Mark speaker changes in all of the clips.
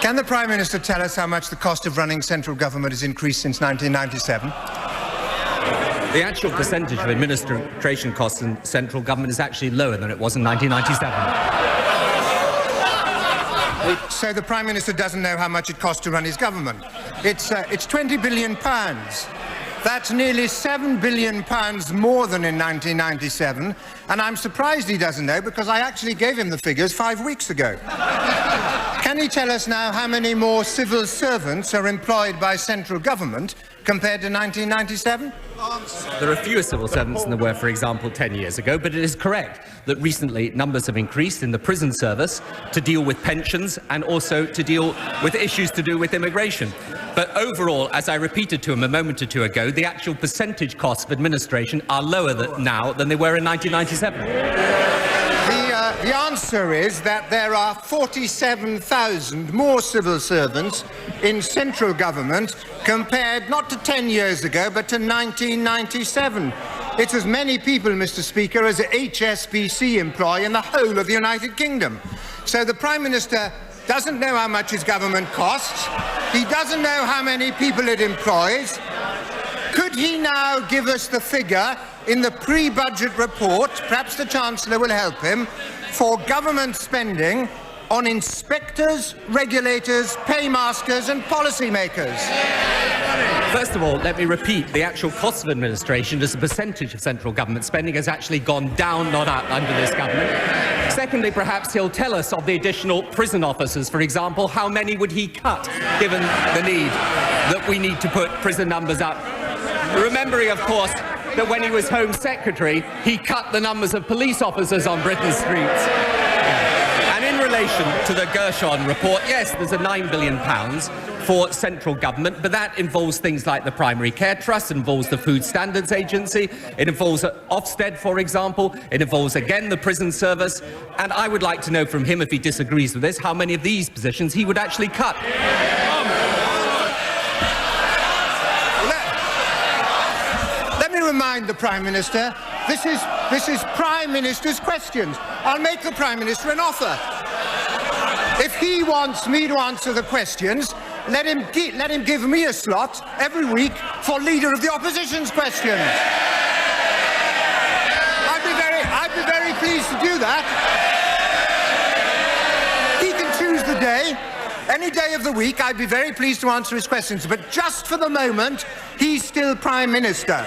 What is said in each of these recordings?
Speaker 1: Can the Prime Minister tell us how much the cost of running central government has increased since 1997?
Speaker 2: The actual percentage of administration costs in central government is actually lower than it was in 1997.
Speaker 1: So the Prime Minister doesn't know how much it costs to run his government. It's £20 billion. That's nearly £7 billion more than in 1997, and I'm surprised he doesn't know because I actually gave him the figures 5 weeks ago. Can he tell us now how many more civil servants are employed by central government compared to 1997?
Speaker 2: There are fewer civil servants than there were, for example, 10 years ago, but it is correct that recently numbers have increased in the prison service to deal with pensions and also to deal with issues to do with immigration. But overall, as I repeated to him a moment or two ago, the actual percentage costs of administration are lower now than they were in 1997.
Speaker 1: The answer is that there are 47,000 more civil servants in central government compared not to 10 years ago but to 1997. It's as many people, Mr. Speaker, as HSBC employ in the whole of the United Kingdom. So the Prime Minister doesn't know how much his government costs. He doesn't know how many people it employs. Could he now give us the figure in the pre-budget report, perhaps the Chancellor will help him, for government spending on inspectors, regulators, paymasters and policymakers?
Speaker 2: First of all, let me repeat, the actual cost of administration as a percentage of central government spending has actually gone down, not up, under this government. Secondly, perhaps he'll tell us of the additional prison officers, for example, how many would he cut, given the need that we need to put prison numbers up. Remembering, of course, that when he was Home Secretary, he cut the numbers of police officers on Britain's streets. And in relation to the Gershon report, yes, there's a £9 billion for central government, but that involves things like the Primary Care Trust, it involves the Food Standards Agency, it involves Ofsted, for example, it involves, again, the prison service, and I would like to know from him, if he disagrees with this, how many of these positions he would actually cut.
Speaker 1: Remind the Prime Minister, this is Prime Minister's questions. I'll make the Prime Minister an offer. If he wants me to answer the questions, let him give me a slot every week for Leader of the Opposition's questions. I'd be very pleased to do that. He can choose the day. Any day of the week, I'd be very pleased to answer his questions. But just for the moment, he's still Prime Minister.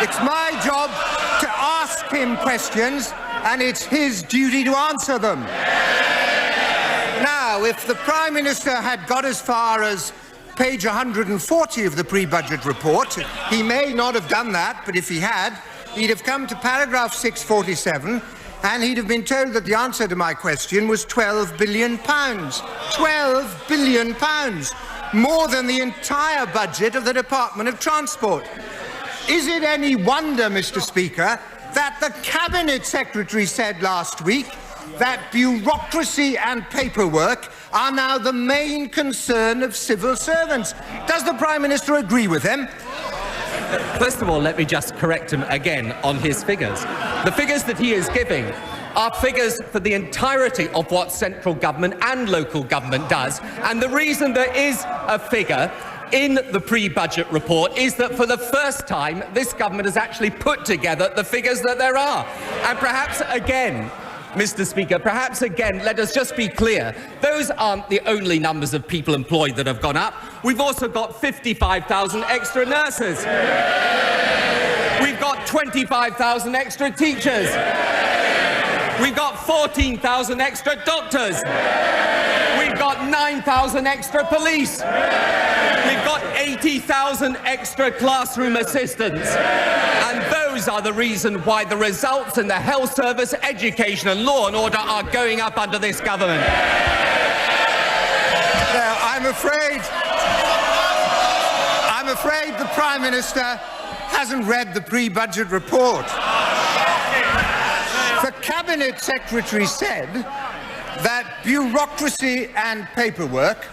Speaker 1: It's my job to ask him questions, and it's his duty to answer them. Now, if the Prime Minister had got as far as page 140 of the pre-budget report, he may not have done that, but if he had, he'd have come to paragraph 647, and he'd have been told that the answer to my question was £12 billion. £12 billion! More than the entire budget of the Department of Transport. Is it any wonder, Mr. Speaker, that the Cabinet Secretary said last week that bureaucracy and paperwork are now the main concern of civil servants? Does the Prime Minister agree with him?
Speaker 2: First of all, let me just correct him again on his figures. The figures that he is giving are figures for the entirety of what central government and local government does. And the reason there is a figure in the pre-budget report is that for the first time, this government has actually put together the figures that there are. And perhaps again, Mr. Speaker, perhaps again, let us just be clear. Those aren't the only numbers of people employed that have gone up. We've also got 55,000 extra nurses. We've got 25,000 extra teachers. We've got 14,000 extra doctors. We've got 9,000 extra police. We've got 80,000 extra classroom assistants. And those are the reason why the results in the health service, education and law and order are going up under this government.
Speaker 1: Now, I'm afraid the Prime Minister hasn't read the pre-budget report. The Cabinet Secretary said that bureaucracy and paperwork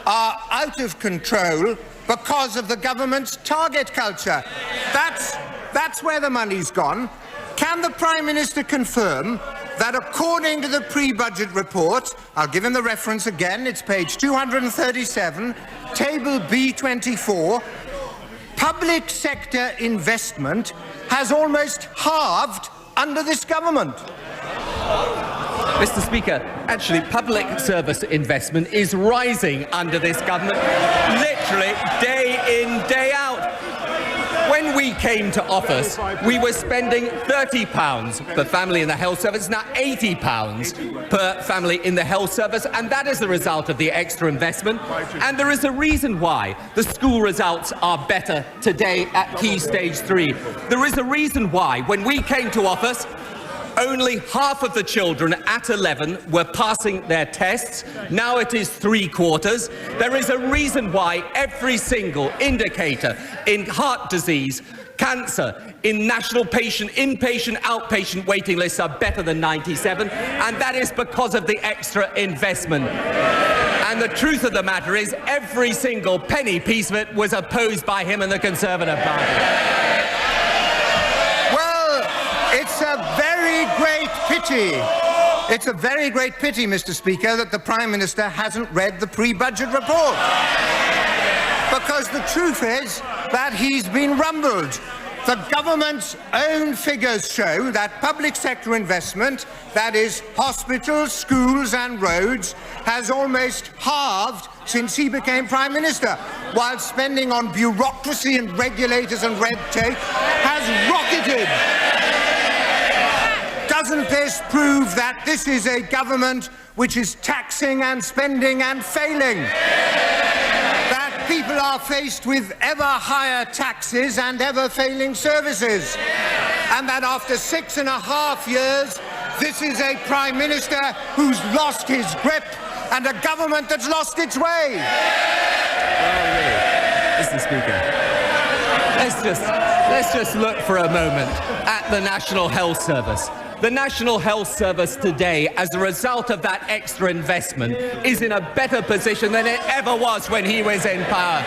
Speaker 1: are out of control because of the government's target culture. That's where the money's gone. Can the Prime Minister confirm that according to the pre-budget report, I'll give him the reference again, it's page 237, table B24, public sector investment has almost halved under this government.
Speaker 2: Mr. Speaker, actually, public service investment is rising under this government, literally day in, day out. When we came to office, we were spending £30 per family in the health service, now £80 per family in the health service, and that is the result of the extra investment. And there is a reason why the school results are better today at Key Stage 3. There is a reason why, when we came to office, only half of the children at 11 were passing their tests. Now it is 3/4. There is a reason why every single indicator in heart disease, cancer, in national patient, inpatient, outpatient waiting lists are better than 97, and that is because of the extra investment. And the truth of the matter is, every single penny piece of it was opposed by him and the Conservative Party.
Speaker 1: Well, it's a very great pity. It's a very great pity, Mr. Speaker, that the Prime Minister hasn't read the pre-budget report. Because the truth is that he's been rumbled. The government's own figures show that public sector investment, that is hospitals, schools and roads, has almost halved since he became Prime Minister, while spending on bureaucracy and regulators and red tape has rocketed. Doesn't this prove that this is a government which is taxing and spending and failing? That people are faced with ever higher taxes and ever failing services? And that after 6.5 years, this is a Prime Minister who's lost his grip and a government that's lost its way?
Speaker 2: Well, really, Mr. Speaker, let's just look for a moment at the National Health Service. The National Health Service today, as a result of that extra investment, is in a better position than it ever was when he was in power.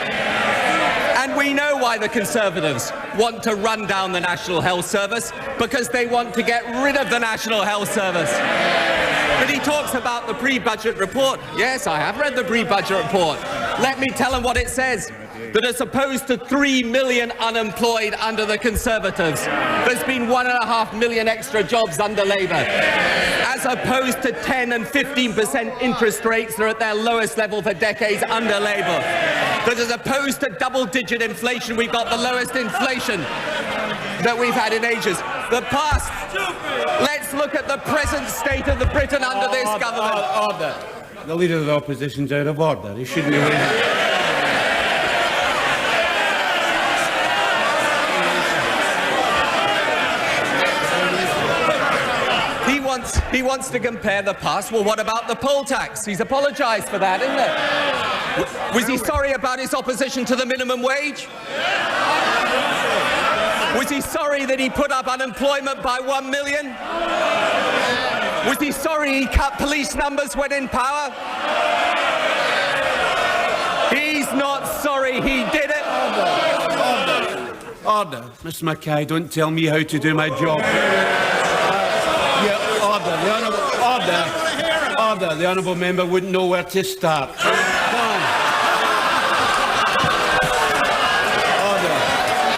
Speaker 2: And we know why the Conservatives want to run down the National Health Service, because they want to get rid of the National Health Service. But he talks about the pre-budget report. Yes, I have read the pre-budget report. Let me tell him what it says. That as opposed to 3 million unemployed under the Conservatives, there's been 1.5 million extra jobs under Labour. As opposed to 10 and 15% interest rates, they're at their lowest level for decades under Labour. That as opposed to double-digit inflation, we've got the lowest inflation that we've had in ages. The past. Let's look at the present state of the Britain under this government.
Speaker 3: Order. The Leader of the Opposition's out of order. He shouldn't be waiting.
Speaker 2: He wants to compare the past. Well, what about the poll tax? He's apologised for that, isn't it? Was he sorry about his opposition to the minimum wage? Was he sorry that he put up unemployment by 1 million? Was he sorry he cut police numbers when in power? He's not sorry he did it.
Speaker 3: Order. Mr. Mackay, don't tell me how to do my job. Order. The honourable member wouldn't know where to start.